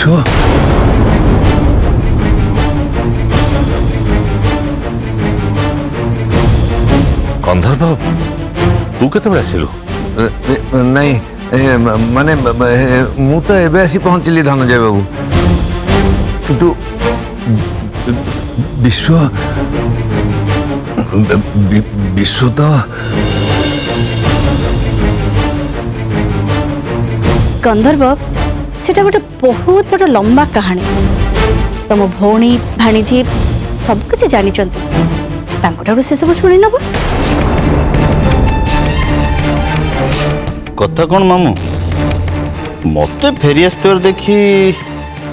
विश्व कंधर्प तू केत आसिलु नहीं माने मु तो एबे आसी पहुंचली धनंजय बाबू किंतु विश्व विश्व तो गंधर्व सेटा गोटे बहुत बड़ लंबा कहानी तुम भौणी भाणीजी सब किसी जानी से सब शुणी नब कथा कौन मामू मत फेरी आस देखी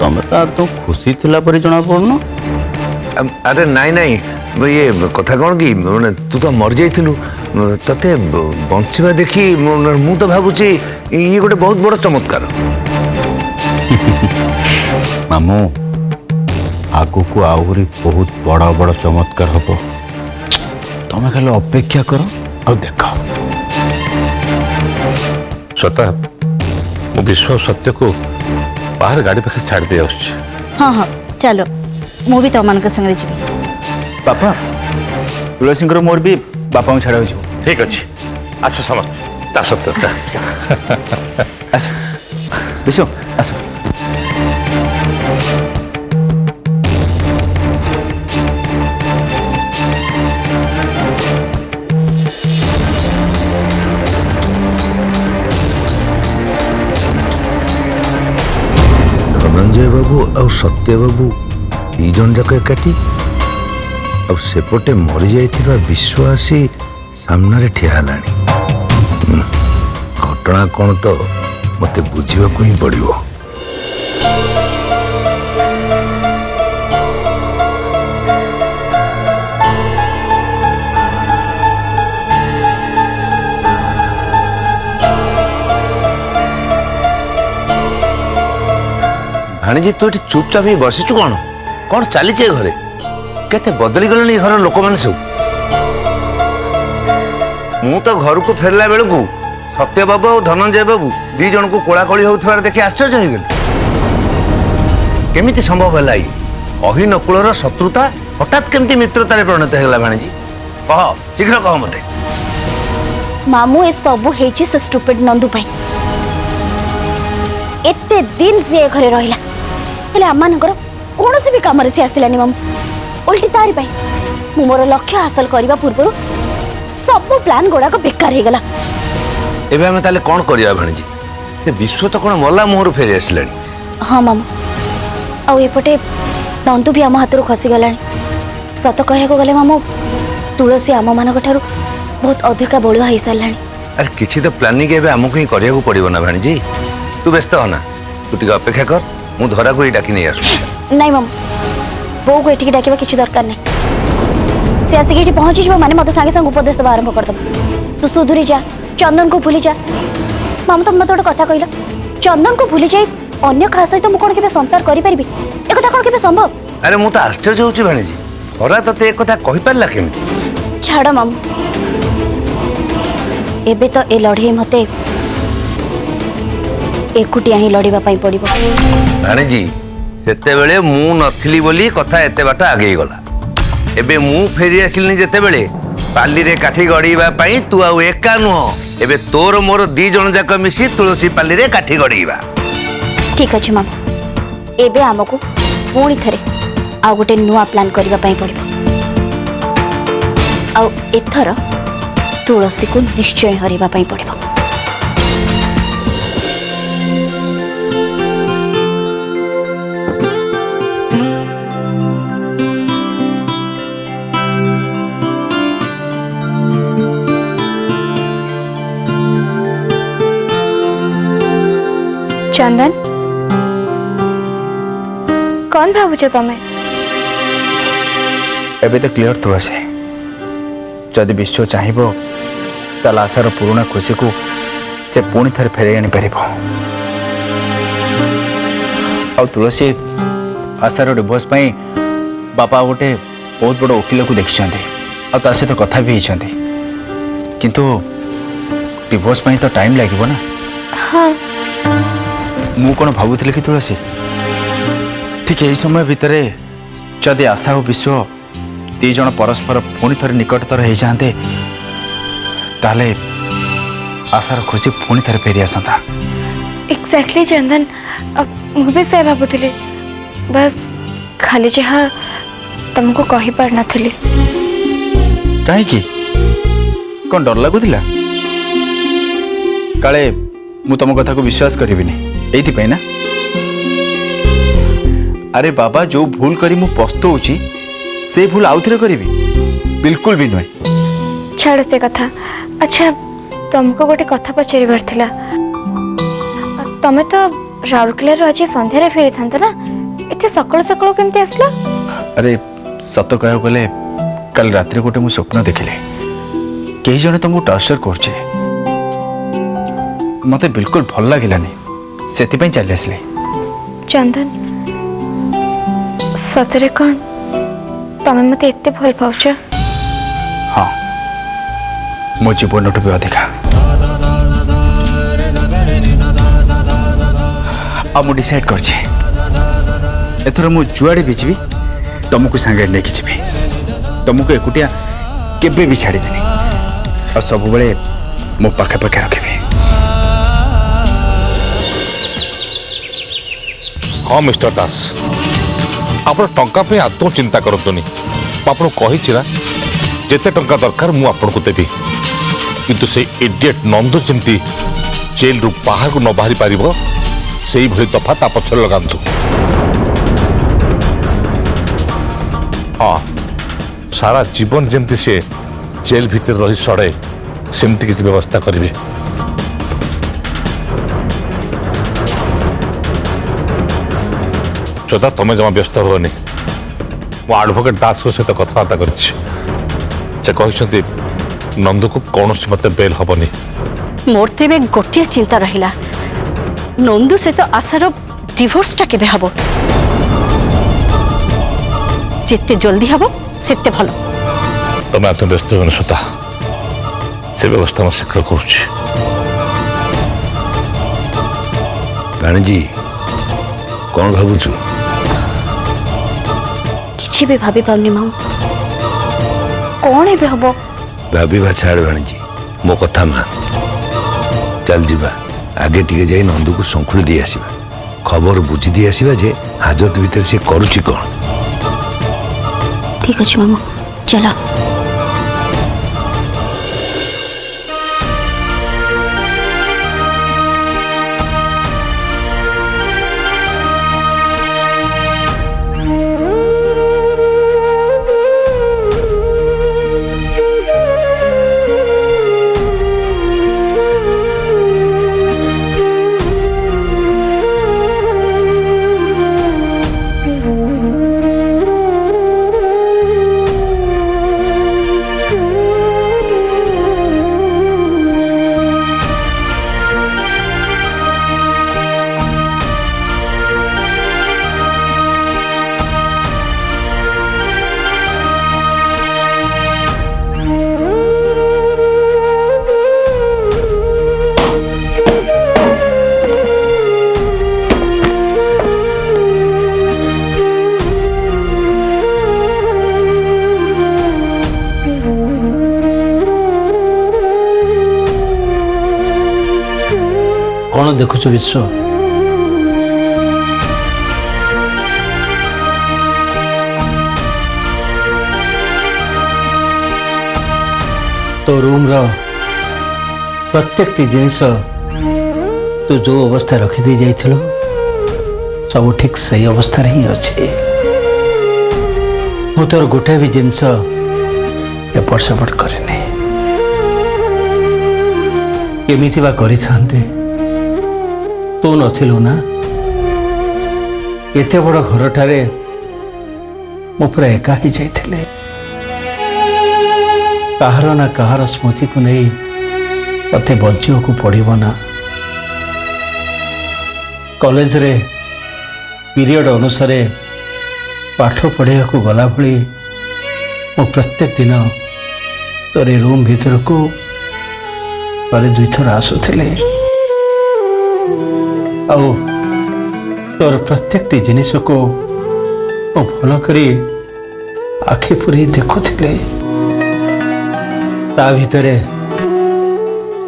तुम तो खुशी थिला परी जना पड़न। अरे नहीं नहीं ये कथा कौन कि तू तो मर जाइलु तते बंचवा देखी मु तो भावुची ये गोटे बहुत बड़ चमत्कार। मामू आगु को आहरी बहुत बड़ बड़ चमत्कार हम तुम खाली अपेक्षा कर और देख। स्वतः मु विश्व सत्य को बाहर गाड़ी पाखे छाड़ दे आस। हाँ हाँ चलो मु भी तुम संगे जी बापा तुलसी मोर भी बापा छाड़ा हो ठीक अच्छे आस समस्त आस विश्व आस धनंजय बाबू और सत्य बाबू दी जन जाक एकाठी और सेपटे मरी जाइथिबा विश्वासी सामने ठिया हेलानी। घटना कौन तो मते बुझिबाकू ही पड़िबो। भाणीजी तू ये चुपचाप ही बसीचु कौन कौन चली घरे केते बदली गले घर लोक मैंने सब। मु तो घर को फेरला बेलू सत्य बाबू और धनंजय बाबू दी जन को कोलाकोली होता देखि आश्चर्य हो गल। केमिति संभव है अहि नकुलर शत्रुता हठात केमिति मित्रतार परिणत होगा भाणीजी कह शीघ्र कह मते। मामू ए सब हेची से स्टुपिड नंदू पाई एते दिन से घरे रहिला हेले आमानकर कौन से भी काम से आसिलानी मामू उल्टी तारी पाई मु मोर लक्ष्य हासिल करबा पूर्व सब प्लान गुड़ाक बेकार हो गला। एबे हमें ताले कौन करिया भाणीजी से विश्व तो कौन मल्ला मुहर फेरी आसिलानी। हाँ मामू आउ एपटे नंदू भी आम हाथ खसी गलानी सत कहको गले मामू तुलसी आम मान बहुत अधिका बलुआ हो सारानी। अरे किसी तो प्लानिंग एबे हमको ही करिया को पड़िबो ना भाणीजी तू व्यस्त हो ना तू टिके अपेक्षा कर मु धरा को ही डाकी नहीं आसु। नहीं मामू बो को एठी डाकिबा किछि दरकार नहीं से आसिक एठी पहुंची जबा माने मते संगे संग उपदेश देबा आरंभ कर दब। तू सुधुरी जा चंदन को भूली जा मामू तुम मते कथा कहला चंदन को भूली जाई अन्य खा सहित मु कोन केबे संसार करि परिबी ए कथा कोन केबे संभव। अरे मु तो आश्चर्य होउची भाणीजी धरा तते एक कथा कहि पारला केमिति। छाड़ मामू एबे तो ए लड़े मते एकुटिया ही लड़िबा पई पड़िबो। भाणीजी सेते बेले मु नथिली बोली कथा एते बाट आगे गला एबे मु फेरी आसिलनी जेते बेले पाली रे काठी गड़ीबा पई तू आ एका नुह एबे तोर मोर दी जन जाक मिसी तुलसी पाली रे काठी गड़ीबा। ठीक अछि मामू एबे हमको पुणी थरे आ गोटे नुआ प्लान करबा पई पड़िबो आ एथर तुलसी को निश्चय हरिबा पई पड़िबो। चंदन कौन भावुच तमें एबे तो क्लियर तुलसी जदि विश्व चाहिए ताल आशार पुराणा खुशी को से पुणी थे फेर आनी पार आ तुलसी आशार डिवोर्स बापा गोटे बहुत बड़ वकिल को देखी तार सहित कथा भी होती किंतु डिवोर्स तो टाइम लगे ना। हाँ मु कौन भावुली कि तुलसी ठीक यही समय भितर जदि आशा और विश्व दी जन परस्पर पुणी थे निकटतर हो जाते ताले आशार खुशी पुणी थे फेरी आसता। एक्जाक्टली चंदन, मुझे से भावुली बस खाली जहाँ तुमको कही पार नथली। कहीं कौन डर लगुला काले मु तुम कथा को विश्वास करिबिनी एइथि ना? अरे बाबा जो भूल करी मु पछतौची से भूल आउ थे करी बिल्कुल भी नुहे। छाड़ से कथा। अच्छा तुमको गोटे कथा पचार थिला, तमें तो राउरकेला आज संध्यारे फेरी था ना, इतने सकाल सकाल केमती आसला? अरे सत कह गले कल रात गोटे मु स्वप्न देखिले कई जने तुमको टर्चर कर मते बिल्कुल भल लगिलानी से चली आसले। चंदन सतरे कौन तमें मते एते भल पाउछ? हाँ मो जीवन भी अधिका आ मु डिसाइड करछि एथर मु जुआड़े भी जीवी तुमको सांगे लेके जीवी, तुमको एकुटिया केबे भी छाड़ी देनी और सब बेले मो पाखे पाखे रखिबी। हाँ मिस्टर दास आप टंका पे आदौ चिंता करतुनी आपन कही ना जिते टंका दरकार मु आपन को देबी, किंतु से इडियट नंदू जमती जेल रु बाहर को न बाहरी पारिबो सेही भली तफा ता पछर लगांतु। हाँ सारा जीवन जमती से जेल भीतर रही सड़े सेमती किसी व्यवस्था करिवे। श्रोता तुम्हें जमा व्यस्त हुए मो एडवोकेट दास सहित कथबार्ता कर नंदू को कौन मत बेल हेनी। मोर तेरे गोटे चिंता रहिला नंदू सहित आशार डिवोर्सटा केबे हबो? जिते जल्दी हबो सेते भलो। तुम्हें आत्म व्यस्त हो श्रोता से व्यवस्था मैं शीघ्र करुच्ची। राणीजी कौन भावुचु? किसी भी भाभी पाऊनी माऊ कौन एबे हबो? भाभी छाड़ राणीजी मो कथा मान चल जीवा आगे टिके जाई नंदू को संकुल दी आसीबा, खबर बुझी दी आसीबा जे हाजत भीतर से करूची कौन। ठीक अछि मामू चला। कौन देखुच विश्व? तो रूम रो प्रत्येक जिनिस तू जो अवस्था रखी जाइथिलो सब ठीक सही अवस्था ही अच्छे। मु तोर गोटे भी जिनस एपट सेपट करनी केमिति बा करि थांते तू नथिलु ना एते बड़ घर ठारे मु पूरा एका ही जाइथिले। कहार ना कहार स्मृति को नहीं मते बंचियो को पड़िबो ना। कॉलेज रे पीरियड अनुसार पाठ पढ़िया को गला भली मु प्रत्येक दिन तोरे रूम भीतर को पर दुई थर आसुथिले और तोर प्रत्येक जिनिस को ମୁଁ ଭଲ କରି ଆଖି ପୁରେଇ ଦେଖୁଥିଲି। ତା ଭିତରେ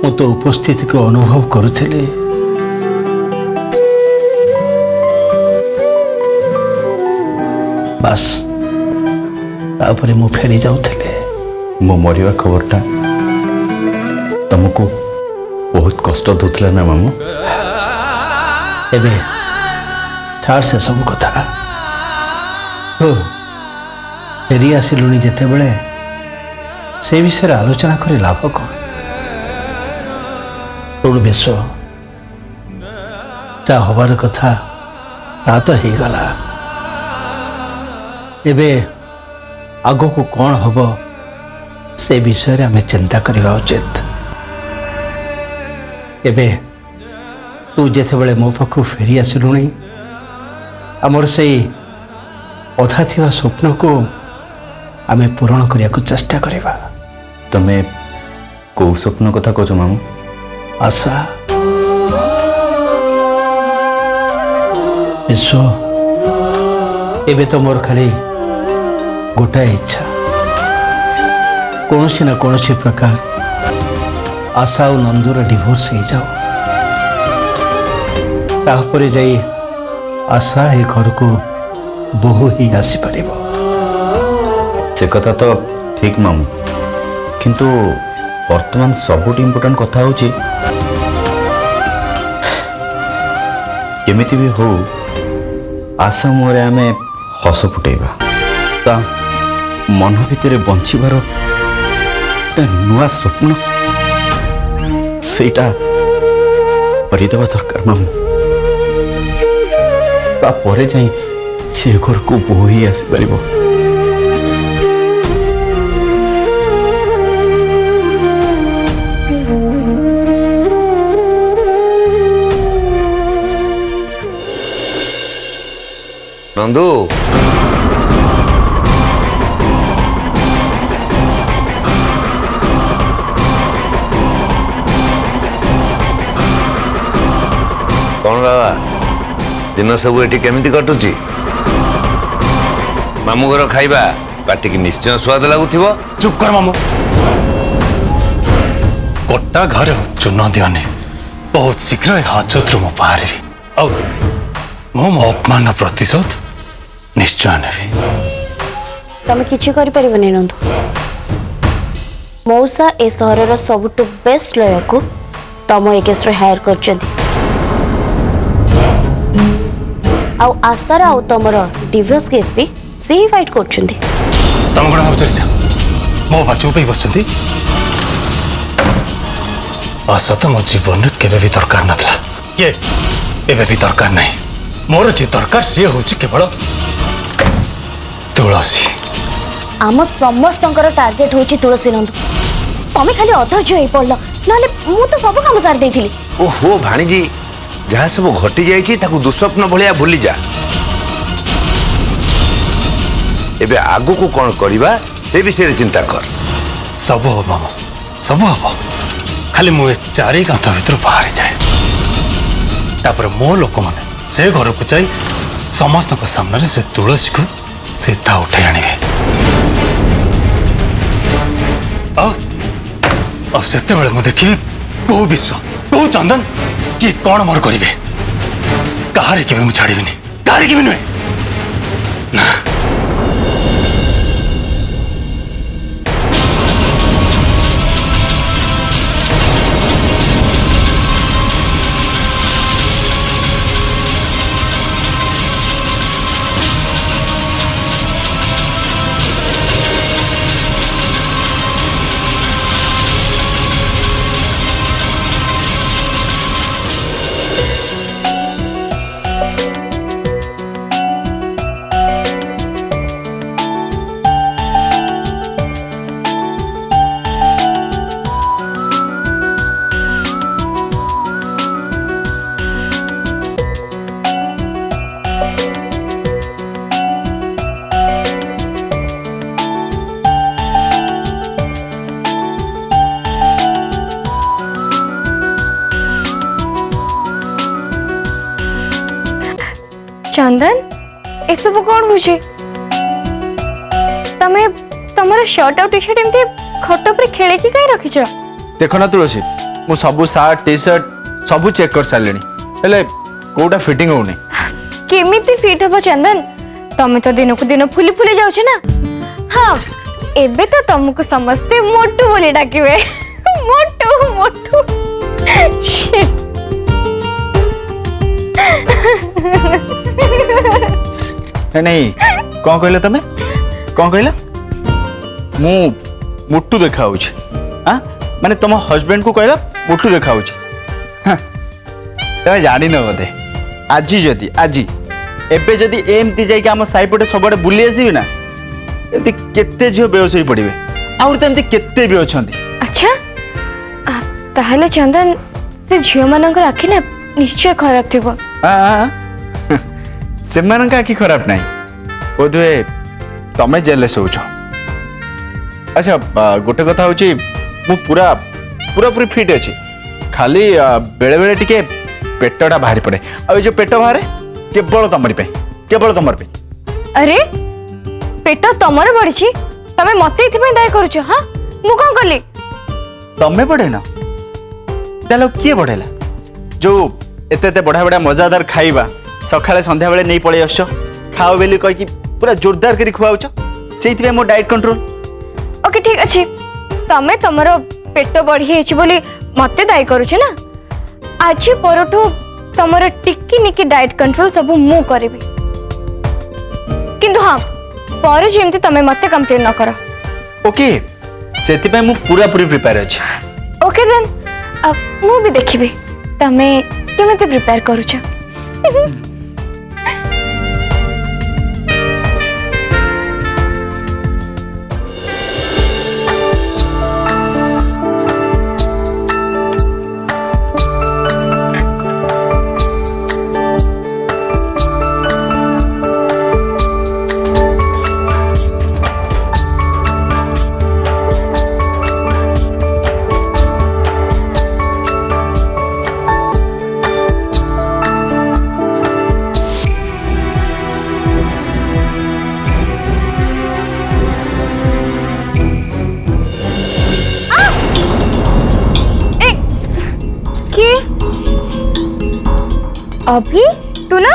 ମୁଁ ତୋ ଉପସ୍ଥିତିକୁ ଅନୁଭବ କରୁଥିଲି। ବାସ୍ ତାପରେ ମୁଁ ଫେରି ଯାଉଥିଲି। ମୋ ମରିବା ଖବରଟା ତମକୁ ବହୁତ କଷ୍ଟ ଦେଉଥିଲା ନା ମାମୁଁ? ଏବେ ଛାଡ଼ ସେ ସବୁ କଥା। ଓ ଫେରି ଆସିଲୁଣି ଯେତେବେଳେ ସେ ବିଷୟରେ ଆଲୋଚନା କରି ଲାଭ କ'ଣ? ଶୁଣୁ ବିଶ୍ଵ, ଯାହା ହବାର କଥା ତା ତ ହେଇଗଲା। ଏବେ ଆଗକୁ କ'ଣ ହବ ସେ ବିଷୟରେ ଆମେ ଚିନ୍ତା କରିବା ଉଚିତ। ଏବେ ତୁ ଯେତେବେଳେ ମୋ ପାଖକୁ ଫେରି ଆସିଲୁଣି, ଆମର ସେଇ ଅଧା ଥିବା ସ୍ୱପ୍ନକୁ ଆମେ ପୂରଣ କରିବାକୁ ଚେଷ୍ଟା କରିବା। ତମେ କୋଉ ସ୍ୱପ୍ନ କଥା କହୁଛ ମାମୁଁ? ଆଶା, ବିଶ୍ଵ, ଏବେ ତ ମୋର ଖାଲି ଗୋଟାଏ ଇଚ୍ଛା, କୌଣସି ନା କୌଣସି ପ୍ରକାର ଆଶା ଆଉ ନନ୍ଦୁର ଡିଭୋର୍ସ ହେଇଯାଉ। ତାପରେ ଯାଇ ଆଶା ଏ ଘରକୁ ବୋହୂ ହେଇ ଆସିପାରିବ। ସେ କଥା ତ ଠିକ୍ ମାମୁଁ, କିନ୍ତୁ ବର୍ତ୍ତମାନ ସବୁଠୁ ଇମ୍ପୋର୍ଟାଣ୍ଟ କଥା ହେଉଛି କେମିତି ବି ହଉ ଆଶା ମୁହଁରେ ଆମେ ହସ ଫୁଟେଇବା। ତା ମନ ଭିତରେ ବଞ୍ଚିବାର ଗୋଟେ ନୂଆ ସ୍ୱପ୍ନ ସେଇଟା କରିଦେବା ଦରକାର ମାମୁଁ। ତାପରେ ଯାଇ ସେ ଘରକୁ ବୋହୂ ହେଇ ଆସିପାରିବ। ନନ୍ଦୁ, କ'ଣ ବାବା ଦିନ ସବୁ ଏଠି କେମିତି କଟୁଛି? ମାମୁଁ ଘର ଖାଇବା ପାଟିକି ନିଶ୍ଚୟ ସ୍ୱାଦ ଲାଗୁଥିବ। ଚୁପ୍ କର ମାମୁଁ। ଗୋଟା ଘରେ ଚୂନ ଦିଅନି। ବହୁତ ଶୀଘ୍ର ଏ ହାଜତରୁ ମୁଁ ବାହାରିବି, ଆଉ ମୁଁ ମୋ ଅପମାନର ପ୍ରତିଶୋଧ ନିଶ୍ଚୟ ନେବି। ତମେ କିଛି କରିପାରିବନି ନନ୍ଦୁ। ମଉସା ଏ ସହରର ସବୁଠୁ ବେଷ୍ଟ ଲୟରକୁ ତମ ଏ କେସ୍ରେ ହାୟାର କରିଛନ୍ତି। ଆଉ ଆଶାର ଆଉ ତମର ଡିଭୋର୍ସ କେସ୍ ବି ସେ ହିଁ ଫାଇଟ୍ କରୁଛନ୍ତି। ତମେ କ'ଣ ଭାବୁଛ ମୋ ବା ଚୁପ୍ ହେଇ ବସିଛନ୍ତି? ଆଶା ତ ମୋ ଜୀବନରେ କେବେ ବି ଦରକାର ନଥିଲା, କିଏ ଏବେ ବି ଦରକାର ନାହିଁ। ମୋର ଯିଏ ଦରକାର ସିଏ ହେଉଛି କେବଳ ତୁଳସୀ। ଆମ ସମସ୍ତଙ୍କର ଟାର୍ଗେଟ ହେଉଛି ତୁଳସୀ ନନ୍ଦୁ। ତମେ ଖାଲି ଅଧୈର୍ଯ୍ୟ ହେଇ ପଡ଼ିଲ, ନହେଲେ ମୁଁ ତ ସବୁ କାମ ସାରି ଦେଇଥିଲି। ଓହୋ ଭାଣିଜୀ, ଯାହା ସବୁ ଘଟି ଯାଇଛି ତାକୁ ଦୁଃସ୍ୱପ୍ନ ଭଳିଆ ଭୁଲିଯା। ଏବେ ଆଗକୁ କ'ଣ କରିବା ସେ ବିଷୟରେ ଚିନ୍ତା କର। ସବୁ ହବ ମାମା, ସବୁ ହବ। ଖାଲି ମୁଁ ଏ ଚାରି କାନ୍ଥ ଭିତରୁ ବାହାରି ଯାଏ, ତାପରେ ମୋ ଲୋକମାନେ ସେ ଘରକୁ ଯାଇ ସମସ୍ତଙ୍କ ସାମ୍ନାରେ ସେ ତୁଳସୀକୁ ସିଧା ଉଠାଇ ଆଣିବେ। ଆଉ ସେତେବେଳେ ମୁଁ ଦେଖିବି କୋଉ ବିଶ୍ଵ, କୋଉ ଚନ୍ଦନ, କିଏ କ'ଣ ମୋର କରିବେ। କାହାରି କେବେ ମୁଁ ଛାଡ଼ିବିନି, କାହାରି କେବେ ନୁହେଁ। ନା, चंदन, ए सब कौन बुझे? तमे तमर शर्ट और टी शर्ट एमती खट पर खेले की कहीं रखिछ? देख ना तुलसी मु सब सार्ट टी शर्ट सब चेक कर सारे हेले कोटा फिटिंग होनी केमिति फिट हबो चंदन? तमे तो दिन को दिन फुली फुली जाउछ ना। हाँ एबे तो तुमको समझते मोटू बोली डाकिवे मोटू मोटू। Shit. नहीं कौन कहले तमे कौन कहला मु मुट्टू देखा हाँ माने तुम हस्बैंड को कहला मुट्टू देखा तमें जान बोधे आज जदि आज एबे जदि एमती जाइए आम साइपटे सबुआडे बुली आसबि ना एमती केते झील बेहोश हो पड़े आउर तो एमती केते भी अच्छा। अच्छा ताहले चंदन से झील मानकर आखि ना निश्चय खराब थी। से आखि खराब ना बोधे तमें जेल शोच। अच्छा गोटे कथा हूँ मु पूरा पूरा पूरी फिट अच्छी खाली बेले बेले टिके पेटटा बाहरी पड़े आ जो पेट बाहर केवल तमरी केवल तमर पे। अरे पेट तमर बढ़ी तमें मत दाय करुच? हाँ मु कौन कली? तमें बढ़े ना तालो किए बढ़ेला जो एते बढ़िया बढ़िया मजादार खाइबा सकाଳେ संध्या बेले नहीं पड़े आस खाओ बेली कही पूरा जोरदार कर खुआउछ से मो डाइट कंट्रोल। ओके ठीक अच्छे तमें तमर पेट बढ़ी बोली मत दायी करुच ना। आज परठू तमर टिकी निकी डाइट कंट्रोल सब मु करी किंतु हाँ पर जेमती तमें मत कंप्लेन न कर। ओके से मु पूरा पूरी प्रिपेयर अछि। ओके देन अब मु भी देखिबे तमें केमते प्रिपेयर करुछ। अभी तू ना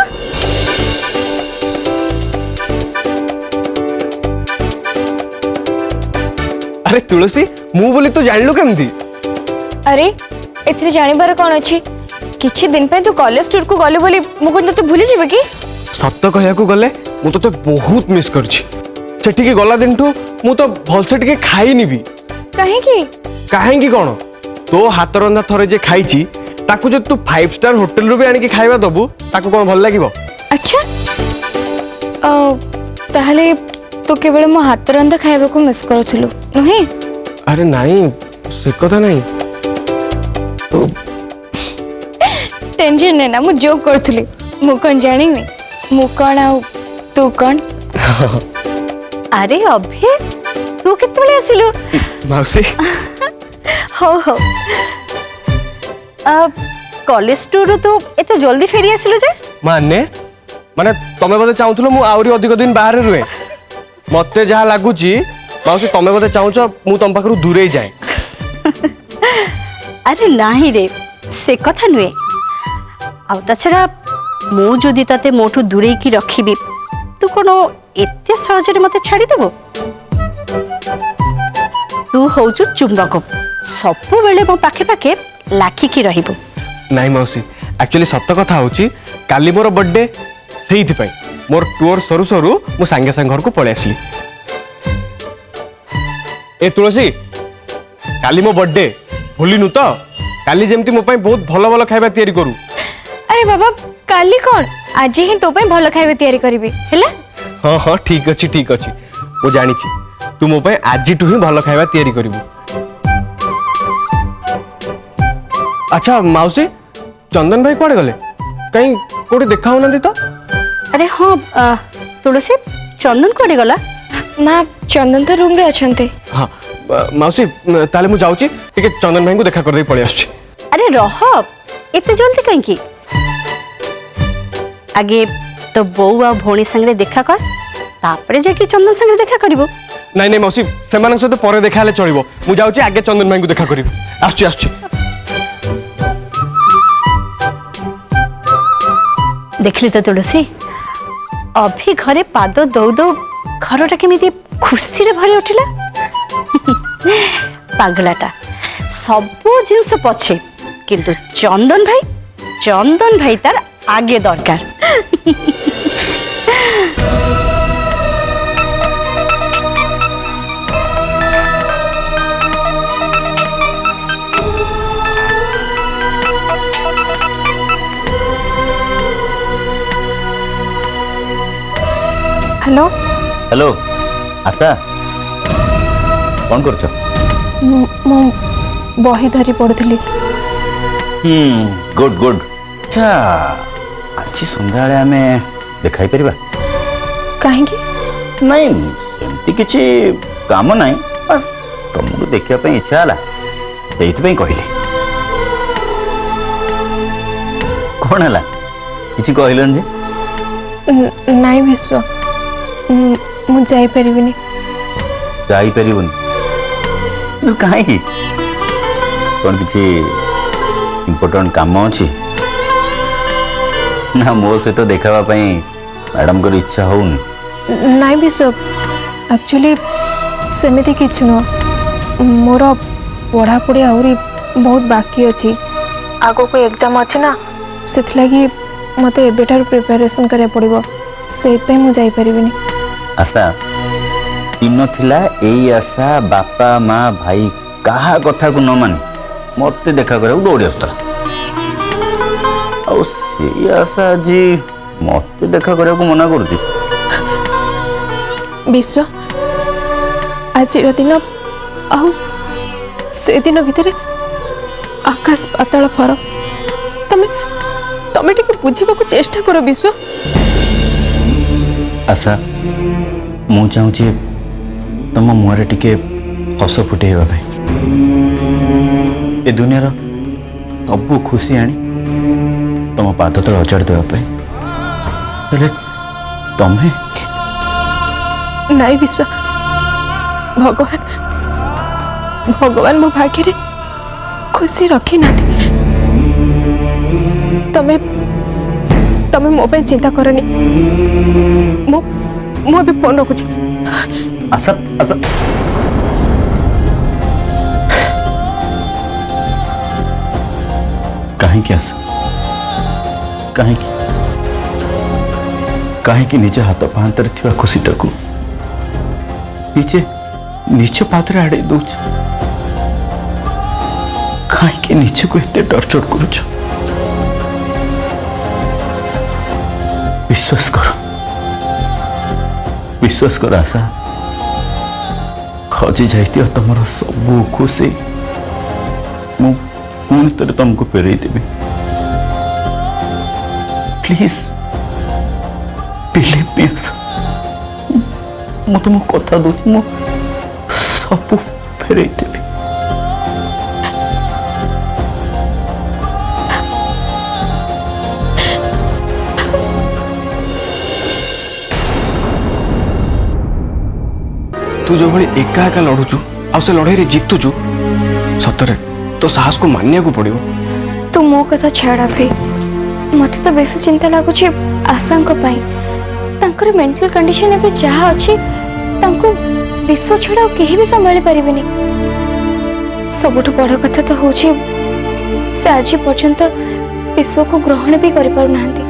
अरे तुलसी मु बोली तू जान लु केमती? अरे एथरे जानिबार कोन अछि किछि दिन पे तू कॉलेज टूर को गले बोली मु कोन तते भूली जिबे की? सत्य कहया को गले मु तो बहुत मिस करछि सेठी के गला दिन ठू मु तो भलसे टिके खाई निबी। काहे की? काहे की कोन तो हाथ रंधा थरे जे खाइछि ताकू जो तू 5 स्टार होटल रु भी आनी के खाइबा दबु ताकू कोन भल लागिवो? अच्छा ताहले तो केवल मो हाथ रंधा खाइबा को मिस करथुलु नही? अरे नहीं से कथा नहीं तो टेंशन ने ना मु जोक करथुली मु कोन जानी नहीं मु कोन आ तू कोन? अरे अभे तू केतबेले आसिलु? मौसी हो हो कॉलेज टूर तू एते जल्दी फेरी आसिलु जे? माने माने तमे बोले चाहुथलो मु आउरी अधिक दिन बाहर रुए मते जहा लागुची मौसी तमे बोले चाहुछ मु तम पाखरु दूरे जाए। अरे नाही रे से कथा नुए आउ तछड़ा मु जदि तते मोठू दूरे की रखिबी तू कोनो एते सहजरे मते छाड़ी देबो? तू होचु चुंबक सब बेले मो पाखे पाखे लाखिकी रहिबो। नहीं मौसी एक्चुअली सत्य कथा होची काली मोर बर्थडे सेहिथि पई मोर टूर सरू सरू मु संगे संग घर को पळे आसली। ए तुलसी काली मो बर्थडे भूलिनु तो काली जेमती मो पई बहुत भलो भलो खाइबा तयारी करू। अरे बाबा काली कोन आज ही तो पई भलो खाइबा तयारी करबी हैला? हाँ हाँ ठीक अच्छी मु जानी तू मो पई आज टू ही भलो खाइबा तयारी करिबू। अच्छा माउसी चंदन भाई कुआडे गले कहीं कोठी देखा होना तो? अरे हाँ तुलसी चंदन कुआडे गला? माँ चंदन तो रूम रे अछंते। हाँ माउसी ताले मु जाउची टिके चंदन भाई को देखा कर दे पळे आछी। अरे रह एते जल्दी कहीं की आगे तो बौ आ भौणी संगे देखा कर तापरे जाके चंदन संगे देखा करिवो। ନାଇଁ ନାଇଁ ମାଉସୀ ସେମାନଙ୍କ ସହିତ ପରେ ଦେଖା ହେଲେ ଚଳିବ ମୁଁ ଯାଉଛି ଆଗେ ଚନ୍ଦନ ଭାଇଙ୍କୁ ଦେଖା କରିବି ଆସୁଛି ଆସୁଛି देखली तो तुलसी अभी घरे पाद दौ दौ घरटा केमिति खुशी रे भरी उठिला पागलाटा सबो जिनस पछे किंतु चंदन भाई तार आगे दरकार हेलो हेलो आशा कौन कर मु बही धरी पढ़ुली गुड गुड अच्छा आज सन्ध्या आम देखा पारिबा कहीं नहीं सेमती किसी काम नहीं बस तुमको देखा इच्छा है से कहली कौन है किसी कहलन जे नाई विश्व मु जाई परिबिनी कहीं कौन किसी इम्पोर्टेंट काम अच्छी ना मो सहित देखा मैडम को इच्छा होनी नाई विश्व एक्चुअली सेमिति किछु न मोर पढ़ापढ़ी आहरी बहुत बाकी अच्छी आगो को एग्जाम अच्छी ना सेथलागी मते एबेठार प्रिपरेशन करिया पड़िबो सेत मु जाई परिबिनी आशा दिन थिला एई आशा बापा माँ भाई कहा कथा को न मानी मत देखा कर दौड़ी आसता आशा आज मत देखा कर मना कर विश्व आज दिन आउ से दिन भितर आकाश पाताल फरक तमे तमे टिके बुझीबा को चेष्टा करो विश्व आशा मु चाहूँ तुम मुहर टिके हस फुटेवा ए दुनिया सबू खुशी आनी तुम पाद तले अजाड़ी देवाई तमें नाई विश्व भगवान मो भाग्य रे खुशी रखी ना तमे तमे मो पे चिंता करनी मो अभी फोन रखुची आशा आशा कहीं आशा कहीं निज हाथ पाहांतर थिबा खुशीटा को निज पादरे आड़े दौच कहीं निज को एते टर्चर करुच विश्वास कर आशा खजी जाइए तुम सबू खुशी मुझे तुमको फेरई देवी प्लीज बिलीव मी आशा मु तुमको कथा दूची मु सबू फेरई देवी तू जो भाई एका एका लड़ुचु आ से लड़ाई जितुचु सतरे तो साहस को मानिया को पड़िबो तू मो कथा छाड़ा भाई मत तो बेसी चिंता लगुच आशा तांकर मेंटल कंडीशन एबे जहा अछि तांको विश्व छड़ा केही भी संभाली परिबेनी सबुठु बड़ कथा तो होछि से आज पर्यंत विश्व को ग्रहण भी करि पारु नाहंती